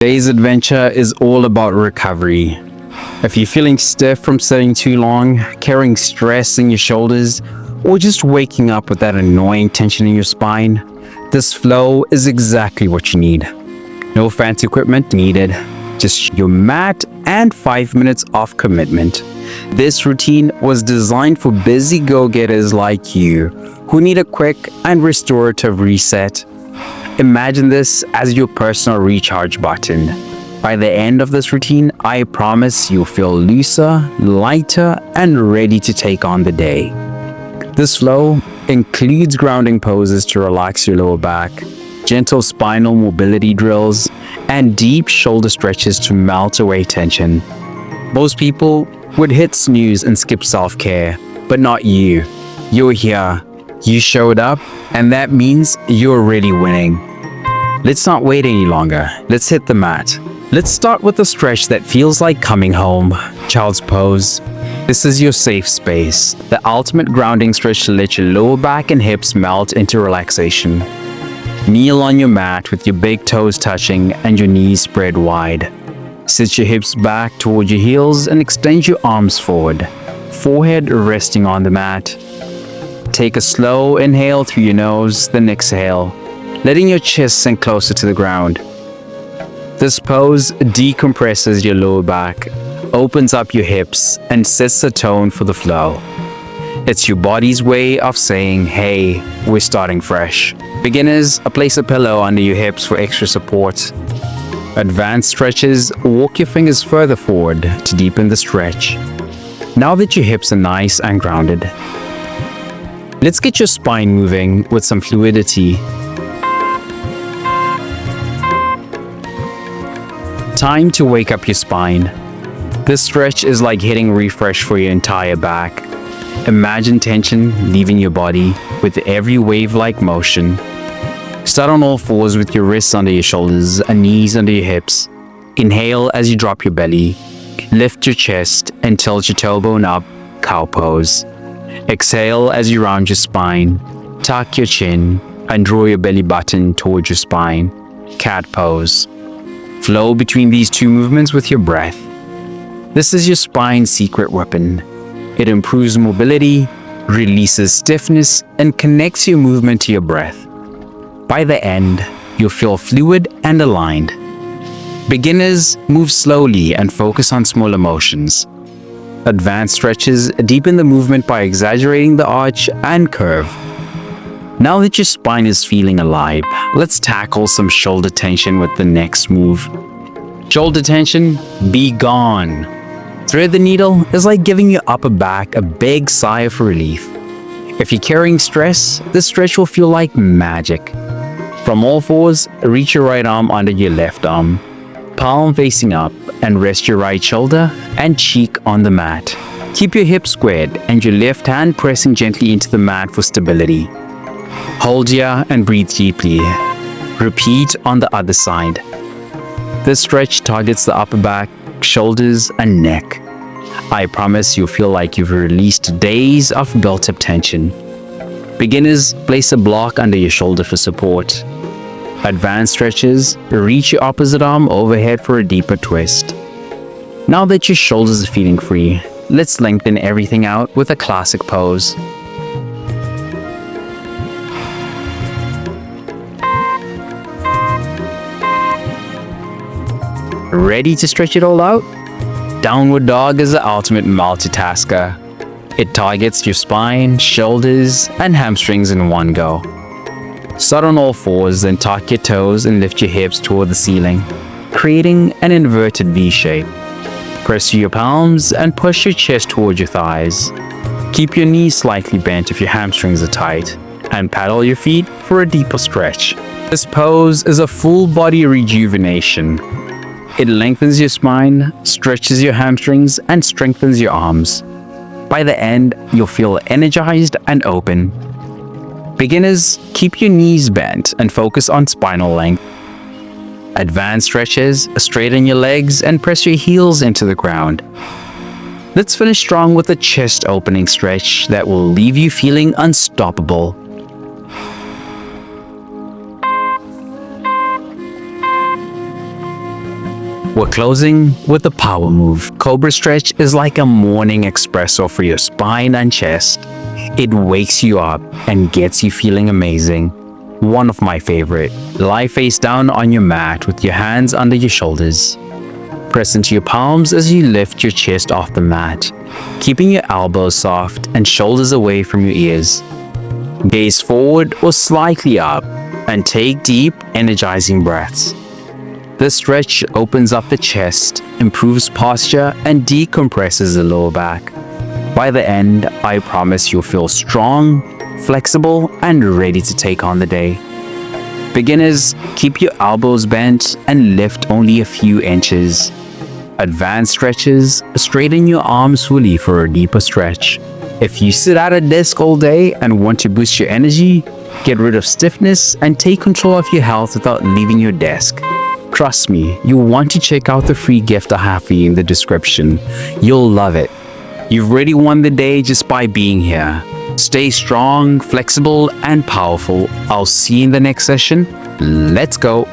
Today's adventure is all about recovery. If you're feeling stiff from sitting too long, carrying stress in your shoulders, or just waking up with that annoying tension in your spine, this flow is exactly what you need. No fancy equipment needed, just your mat and 5 minutes of commitment. This routine was designed for busy go-getters like you who need a quick and restorative reset. Imagine this as your personal recharge button. By the end of this routine, I promise you'll feel looser, lighter, and ready to take on the day. This flow includes grounding poses to relax your lower back, gentle spinal mobility drills, and deep shoulder stretches to melt away tension. Most people would hit snooze and skip self-care, but not you. You're here, you showed up, and that means you're really winning. Let's not wait any longer. Let's hit the mat. Let's start with a stretch that feels like coming home. Child's pose. This is your safe space, the ultimate grounding stretch to let your lower back and hips melt into relaxation. Kneel on your mat with your big toes touching and your knees spread wide. Sit your hips back toward your heels and extend your arms forward, forehead resting on the mat. Take a slow inhale through your nose, then exhale, letting your chest sink closer to the ground. This pose decompresses your lower back, opens up your hips, and sets the tone for the flow. It's your body's way of saying, hey, we're starting fresh. Beginners, place a pillow under your hips for extra support. Advanced stretches, walk your fingers further forward to deepen the stretch. Now that your hips are nice and grounded, let's get your spine moving with some fluidity. Time to wake up your spine. This stretch is like hitting refresh for your entire back. Imagine tension leaving your body with every wave-like motion. Start on all fours with your wrists under your shoulders and knees under your hips. Inhale as you drop your belly. Lift your chest and tilt your tailbone up, cow pose. Exhale as you round your spine. Tuck your chin and draw your belly button towards your spine, cat pose. Flow between these two movements with your breath. This is your spine's secret weapon. It improves mobility, releases stiffness, and connects your movement to your breath. By the end, you'll feel fluid and aligned. Beginners, move slowly and focus on smaller motions. Advanced stretches deepen the movement by exaggerating the arch and curve. Now that your spine is feeling alive, let's tackle some shoulder tension with the next move. Shoulder tension, be gone. Thread the needle is like giving your upper back a big sigh of relief. If you're carrying stress, this stretch will feel like magic. From all fours, reach your right arm under your left arm, palm facing up, and rest your right shoulder and cheek on the mat. Keep your hips squared and your left hand pressing gently into the mat for stability. Hold here and breathe deeply. Repeat on the other side. This stretch targets the upper back, shoulders, and neck. I promise you'll feel like you've released days of built-up tension. Beginners, place a block under your shoulder for support. Advanced stretches, reach your opposite arm overhead for a deeper twist. Now that your shoulders are feeling free, let's lengthen everything out with a classic pose. Ready to stretch it all out? Downward dog is the ultimate multitasker. It targets your spine, shoulders, and hamstrings in one go. Start on all fours, then tuck your toes and lift your hips toward the ceiling, creating an inverted V shape. Press your palms and push your chest toward your thighs. Keep your knees slightly bent if your hamstrings are tight, and paddle your feet for a deeper stretch. This pose is a full body rejuvenation. It lengthens your spine, stretches your hamstrings, and strengthens your arms. By the end, you'll feel energized and open. Beginners, keep your knees bent and focus on spinal length. Advanced stretches, straighten your legs and press your heels into the ground. Let's finish strong with a chest opening stretch that will leave you feeling unstoppable. We're closing with the power move. Cobra stretch is like a morning espresso for your spine and chest. It wakes you up and gets you feeling amazing. One of my favorite. Lie face down on your mat with your hands under your shoulders. Press into your palms as you lift your chest off the mat, keeping your elbows soft and shoulders away from your ears. Gaze forward or slightly up and take deep, energizing breaths. This stretch opens up the chest, improves posture, and decompresses the lower back. By the end, I promise you'll feel strong, flexible, and ready to take on the day. Beginners, keep your elbows bent and lift only a few inches. Advanced stretches, straighten your arms fully for a deeper stretch. If you sit at a desk all day and want to boost your energy, get rid of stiffness and take control of your health without leaving your desk. Trust me, you'll want to check out the free gift I have for you in the description. You'll love it. You've already won the day just by being here. Stay strong, flexible, and powerful. I'll see you in the next session. Let's go.